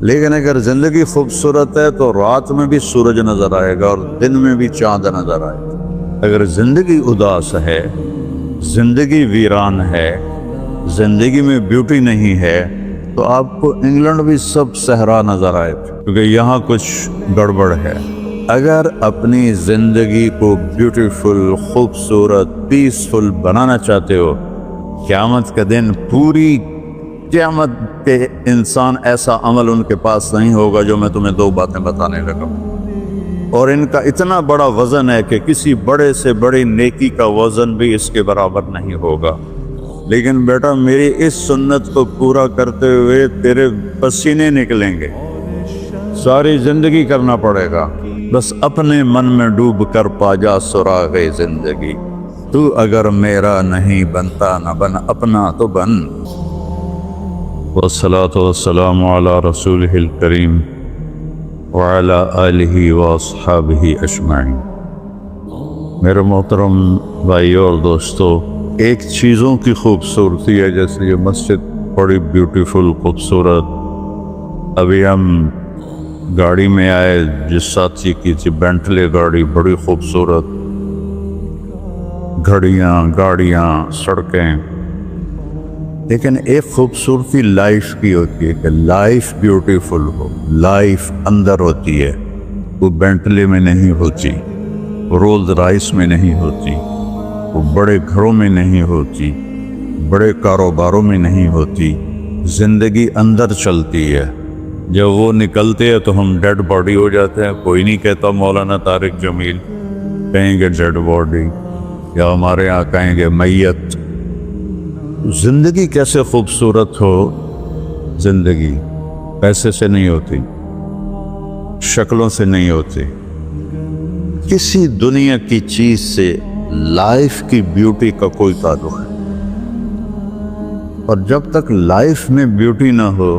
لیکن اگر زندگی خوبصورت ہے تو رات میں بھی سورج نظر آئے گا اور دن میں بھی چاند نظر آئے گا۔ اگر زندگی اداس ہے، زندگی ویران ہے، زندگی میں بیوٹی نہیں ہے، تو آپ کو انگلینڈ بھی سب صحرا نظر آئے کیونکہ یہاں کچھ گڑبڑ ہے۔ اگر اپنی زندگی کو بیوٹیفل، خوبصورت، پیسفل بنانا چاہتے ہو، قیامت کا دن پوری قیامت کے انسان ایسا عمل ان کے پاس نہیں ہوگا جو میں تمہیں دو باتیں بتانے لگا ہوں، اور ان کا اتنا بڑا وزن ہے کہ کسی بڑے سے بڑی نیکی کا وزن بھی اس کے برابر نہیں ہوگا۔ لیکن بیٹا میری اس سنت کو پورا کرتے ہوئے تیرے پسینے نکلیں گے، ساری زندگی کرنا پڑے گا، بس اپنے من میں ڈوب کر پا جا سراغ زندگی۔ تو اگر میرا نہیں بنتا نہ بن، اپنا تو بن۔ والصلاة والسلام على رسوله الكريم وعلى آلہ واصحابہ اجمعین۔ میرے محترم بھائی اور دوستو، ایک چیزوں کی خوبصورتی ہے، جیسے یہ مسجد بڑی بیوٹیفل خوبصورت۔ ابھی ہم گاڑی میں آئے، جس ساتھی کی تھی بینٹلے گاڑی، بڑی خوبصورت، گھڑیاں، گاڑیاں، سڑکیں۔ لیکن ایک خوبصورتی لائف کی ہوتی ہے کہ لائف بیوٹیفل ہو، لائف اندر ہوتی ہے، وہ بینٹلے میں نہیں ہوتی، رولز رائس میں نہیں ہوتی، وہ بڑے گھروں میں نہیں ہوتی، بڑے کاروباروں میں نہیں ہوتی۔ زندگی اندر چلتی ہے۔ جب وہ نکلتے ہیں تو ہم ڈیڈ باڈی ہو جاتے ہیں۔ کوئی نہیں کہتا مولانا طارق جمیل، کہیں گے ڈیڈ باڈی، یا ہمارے یہاں کہیں گے میت۔ زندگی کیسے خوبصورت ہو؟ زندگی پیسے سے نہیں ہوتی، شکلوں سے نہیں ہوتی، کسی دنیا کی چیز سے لائف کی بیوٹی کا کوئی تعلق ہے۔ اور جب تک لائف میں بیوٹی نہ ہو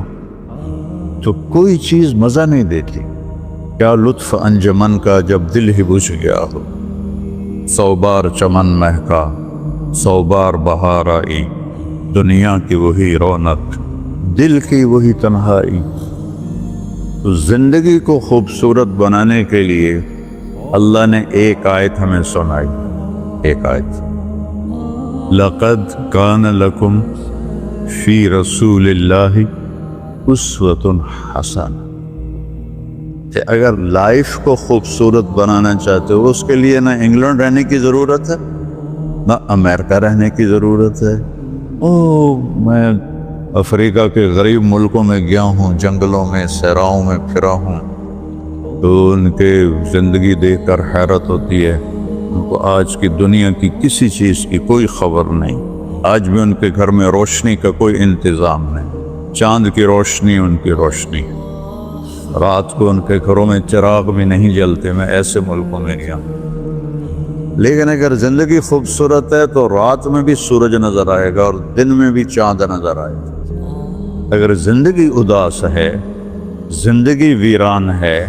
تو کوئی چیز مزہ نہیں دیتی۔ کیا لطف انجمن کا جب دل ہی بجھ گیا ہو، 100 بار چمن مہکا، 100 بار بہار آئی، دنیا کی وہی رونق، دل کی وہی تنہائی۔ تو زندگی کو خوبصورت بنانے کے لیے اللہ نے ایک آیت ہمیں سنائی، ایک آیت، لَقَدْ كَانَ لَكُمْ فِي رَسُولِ اللَّهِ أُسْوَةٌ حَسَنَةٌ۔ کہ اگر لائف کو خوبصورت بنانا چاہتے ہو، اس کے لیے نہ انگلینڈ رہنے کی ضرورت ہے، نہ امریکہ رہنے کی ضرورت ہے۔ میں افریقہ کے غریب ملکوں میں گیا ہوں، جنگلوں میں، صحراؤں میں پھرا ہوں، تو ان کے زندگی دیکھ کر حیرت ہوتی ہے۔ ان کو آج کی دنیا کی کسی چیز کی کوئی خبر نہیں۔ آج بھی ان کے گھر میں روشنی کا کوئی انتظام نہیں، چاند کی روشنی ان کی روشنی، رات کو ان کے گھروں میں چراغ بھی نہیں جلتے۔ میں ایسے ملکوں میں گیا ہوں۔ لیکن اگر زندگی خوبصورت ہے تو رات میں بھی سورج نظر آئے گا اور دن میں بھی چاند نظر آئے گا۔ اگر زندگی اداس ہے، زندگی ویران ہے،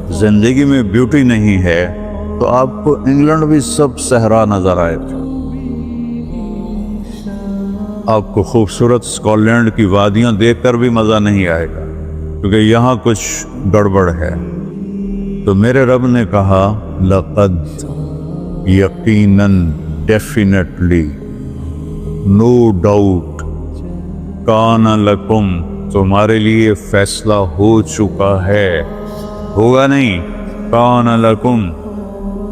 زندگی میں بیوٹی نہیں ہے، تو آپ کو انگلینڈ بھی سب صحرا نظر آئے گا۔ آپ کو خوبصورت اسکاٹ لینڈ کی وادیاں دیکھ کر بھی مزہ نہیں آئے گا، کیونکہ یہاں کچھ گڑبڑ ہے۔ تو میرے رب نے کہا، لقد، یقیناً، ڈیفینیٹلی، نو ڈاؤٹ، کان لکم، تمہارے لیے فیصلہ ہو چکا ہے، ہوگا نہیں، کان لکم،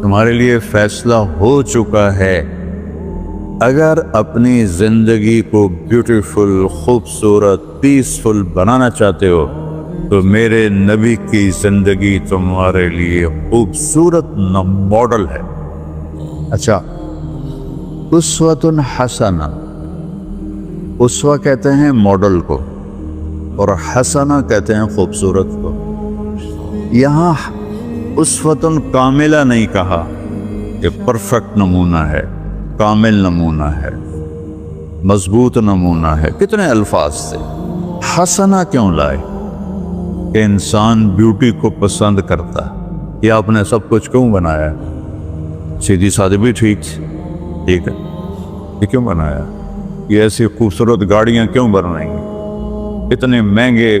تمہارے لیے فیصلہ ہو چکا ہے۔ اگر اپنی زندگی کو بیوٹیفل، خوبصورت، پیسفل بنانا چاہتے ہو تو میرے نبی کی زندگی تمہارے لیے خوبصورت ماڈل ہے۔ اچھا، اسوۃ حسنہ، اسوہ کہتے ہیں ماڈل کو، اور حسنہ کہتے ہیں خوبصورت کو۔ یہاں اسوۃ کاملہ نہیں کہا کہ پرفیکٹ نمونہ ہے، کامل نمونہ ہے، مضبوط نمونہ ہے، کتنے الفاظ سے۔ حسنہ کیوں لائے؟ کہ انسان بیوٹی کو پسند کرتا ہے۔ یہ آپ نے سب کچھ کیوں بنایا؟ سیدھی سادی بھی ٹھیک ہے، یہ کیوں بنایا؟ یہ ایسی خوبصورت گاڑیاں کیوں بن رہی ہیں؟ اتنے مہنگے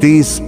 30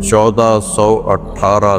1418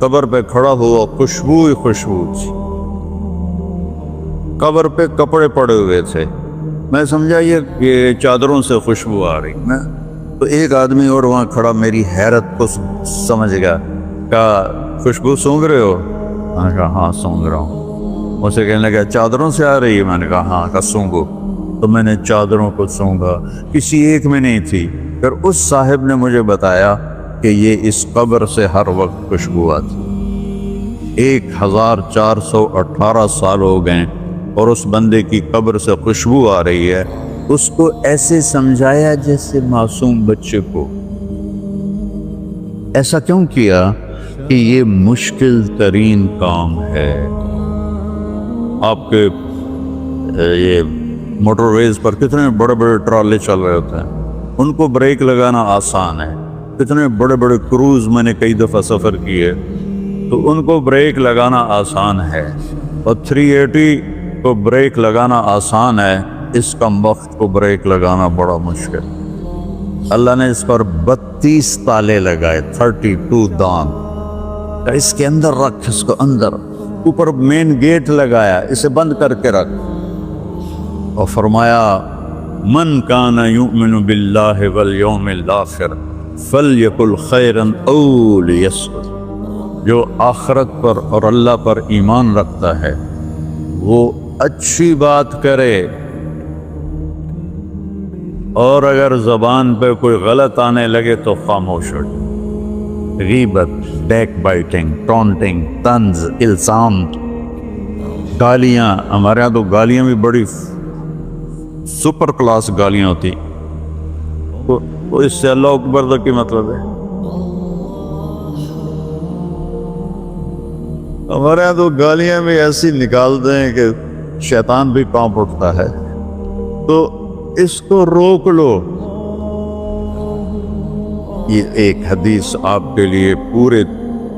قبر پہ کھڑا ہوا، خوشبو ہی خوشبو تھی، قبر پہ کپڑے پڑے ہوئے تھے، میں سمجھا یہ چادروں سے خوشبو آ رہی، میں تو ایک آدمی اور وہاں کھڑا میری حیرت کو سمجھ گیا، کہا خوشبو سونگھ رہے ہو؟ میں نے کہا ہاں سونگھ رہا ہوں۔ مجھے کہنے لگا چادروں سے آ رہی ہے؟ میں نے کہا ہاں۔ کہا سونگو، تو میں نے چادروں کو سونگا، کسی ایک میں نہیں تھی۔ پھر اس صاحب نے مجھے بتایا کہ یہ اس قبر سے ہر وقت خوشبو آتی، 1418 سال ہو گئے اور اس بندے کی قبر سے خوشبو آ رہی ہے۔ اس کو ایسے سمجھایا جیسے معصوم بچے کو۔ ایسا کیوں کیا؟ کہ یہ مشکل ترین کام ہے۔ آپ کے یہ موٹر ویز پر کتنے بڑے بڑے ٹرالے چل رہے ہوتے ہیں، ان کو بریک لگانا آسان ہے۔ کتنے بڑے بڑے کروز میں نے کئی دفعہ سفر کیے، تو ان کو بریک لگانا آسان ہے، اور 380 کو بریک لگانا آسان ہے، اس کا وقت کو بریک لگانا بڑا مشکل۔ اللہ نے اس پر 32 تالے لگائے، 32 دان، اس کے اندر رکھ، اس کو اندر، اوپر مین گیٹ لگایا، اسے بند کر کے رکھ، اور فرمایا من کان یؤمن باللہ والیوم الآخر فلیقل خیرا او لیصمت، جو آخرت پر اور اللہ پر ایمان رکھتا ہے وہ اچھی بات کرے، اور اگر زبان پہ کوئی غلط آنے لگے تو خاموش ہو جائے۔ غیبت، بیک بائٹنگ، ٹونٹنگ، طنز، الزام، گالیاں، ہمارے یہاں تو گالیاں بھی بڑی سپر کلاس گالیاں ہوتی، تو اس سے اللہ اکبر کا کیا مطلب ہے؟ ہمارے یہاں تو گالیاں بھی ایسی نکالتے ہیں کہ شیطان بھی کانپ اٹھتا ہے، تو اس کو روک لو۔ یہ ایک حدیث آپ کے لیے پورے،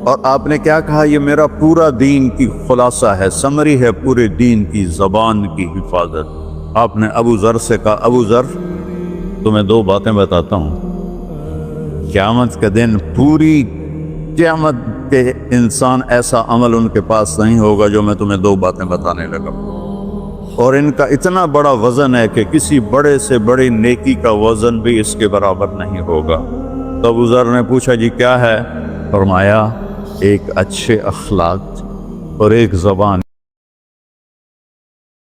اور آپ نے کیا کہا؟ یہ میرا پورا دین کی خلاصہ ہے، سمری ہے پورے دین کی، زبان کی حفاظت۔ آپ نے ابو ذر سے کہا ابو ذر تمہیں 2 باتیں بتاتا ہوں، قیامت کے دن پوری قیامت کے انسان ایسا عمل ان کے پاس نہیں ہوگا جو میں تمہیں 2 باتیں بتانے لگا، اور ان کا اتنا بڑا وزن ہے کہ کسی بڑے سے بڑی نیکی کا وزن بھی اس کے برابر نہیں ہوگا۔ تو ابو ذر نے پوچھا جی کیا ہے؟ فرمایا ایک اچھے اخلاق اور ایک زبان